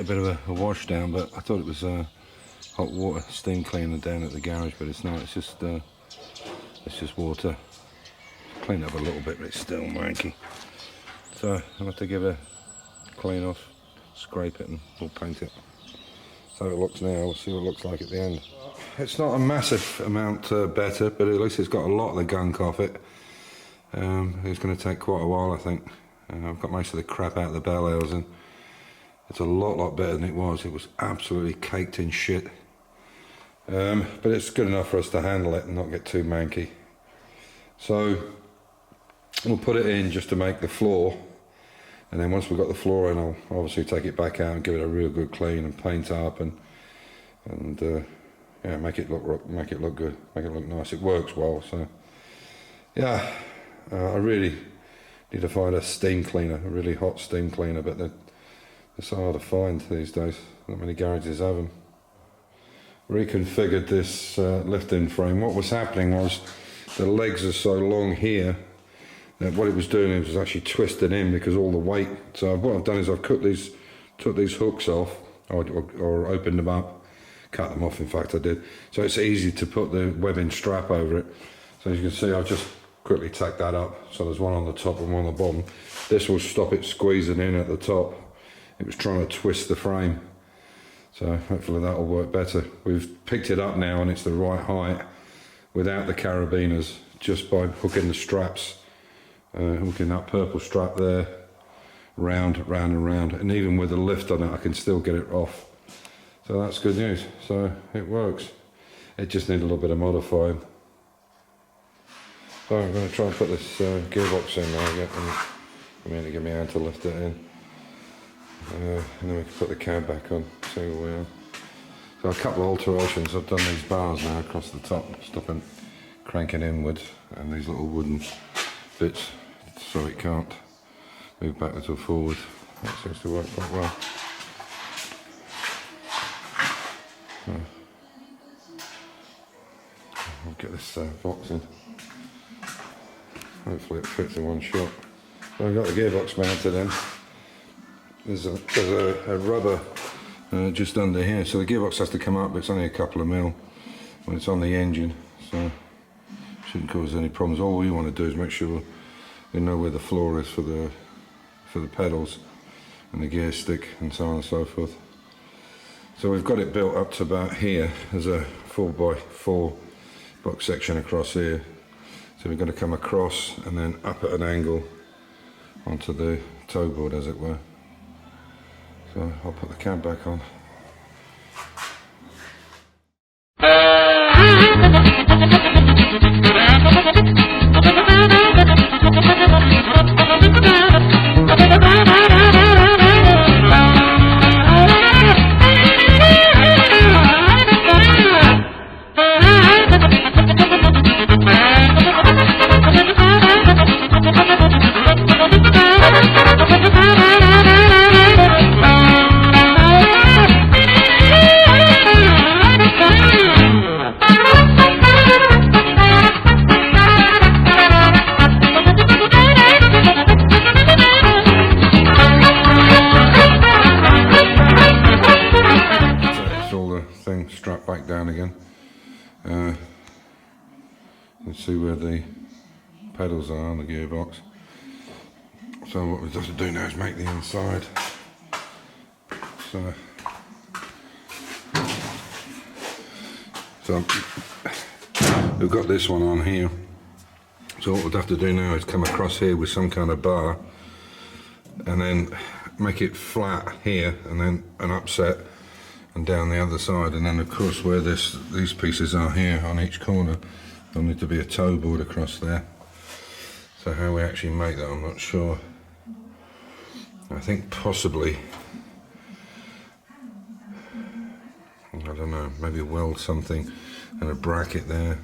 bit of a wash down, but I thought it was hot water steam cleaner down at the garage, but it's not. It's just water. Cleaned up a little bit, but it's still manky. So I'll have to give it a clean off, scrape it, and we'll paint it. So it looks now. We'll see what it looks like at the end. It's not a massive amount better, but at least it's got a lot of the gunk off it. It's going to take quite a while, I think. I've got most of the crap out of the bell housing. It's a lot better than it was. It was absolutely caked in shit. But it's good enough for us to handle it and not get too manky. So we'll put it in just to make the floor, and then once we've got the floor in, I'll obviously take it back out and give it a real good clean and paint up and yeah, make it look good, make it look nice. It works well. So yeah, I really need to find a steam cleaner, a really hot steam cleaner, but they're so hard to find these days. Not many garages have them. Reconfigured this lift-in frame. What was happening was the legs are so long here that what it was doing was actually twisted in because all the weight. So what I've done is I've took these hooks off, or opened them up, cut them off. In fact, I did. So it's easy to put the webbing strap over it. So as you can see, I've just quickly tacked that up. So there's one on the top and one on the bottom. This will stop it squeezing in at the top. It was trying to twist the frame. So hopefully that'll work better. We've picked it up now and it's the right height without the carabiners, just by hooking the straps, hooking that purple strap there, round and round, and even with the lift on it I can still get it off. So that's good news. So it works. It just needs a little bit of modifying. So I'm going to try and put this gearbox in now again, and I'm going to get my hand to lift it in. And then we can put the cab back on, see where we are. So a couple of alterations. I've done these bars now across the top, stopping cranking inwards, and these little wooden bits so it can't move backwards or forwards. That seems to work quite well. So I'll get this box in. Hopefully it fits in one shot. So I've got the gearbox mounted in. There's a rubber just under here, so the gearbox has to come up, but it's only a couple of mil when it's on the engine, so shouldn't cause any problems. All we want to do is make sure we know where the floor is for the pedals and the gear stick and so on and so forth. So we've got it built up to about here. There's a 4x4 box section across here, so we're going to come across and then up at an angle onto the toe board, as it were. So I'll put the cab back on. Strap back down again. Let's see where the pedals are on the gearbox. So what we have to do now is make the inside. So we've got this one on here. So what we'll have to do now is come across here with some kind of bar and then make it flat here, and then an upset and down the other side, and then of course where these pieces are here on each corner, there'll need to be a toe board across there. So how we actually make that, I'm not sure. I think possibly, I don't know, maybe weld something and a bracket there.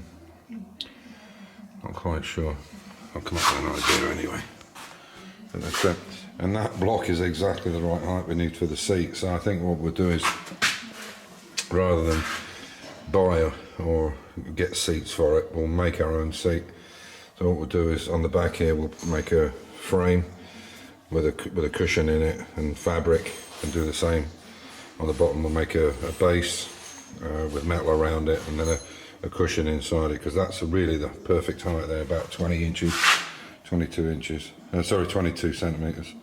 Not quite sure. I'll come up with an idea anyway. But that's it. And that block is exactly the right height we need for the seat. So I think what we'll do is, rather than buy or get seats for it, we'll make our own seat. So what we'll do is on the back here we'll make a frame with a cushion in it and fabric, and do the same on the bottom we'll make a base with metal around it, and then a cushion inside it, because that's really the perfect height there, about 20 inches, 22 inches, sorry, 22 centimetres,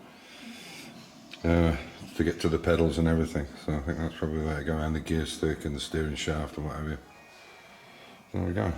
to get to the pedals and everything. So I think that's probably the way to go, and the gear stick and the steering shaft and whatever. There we go.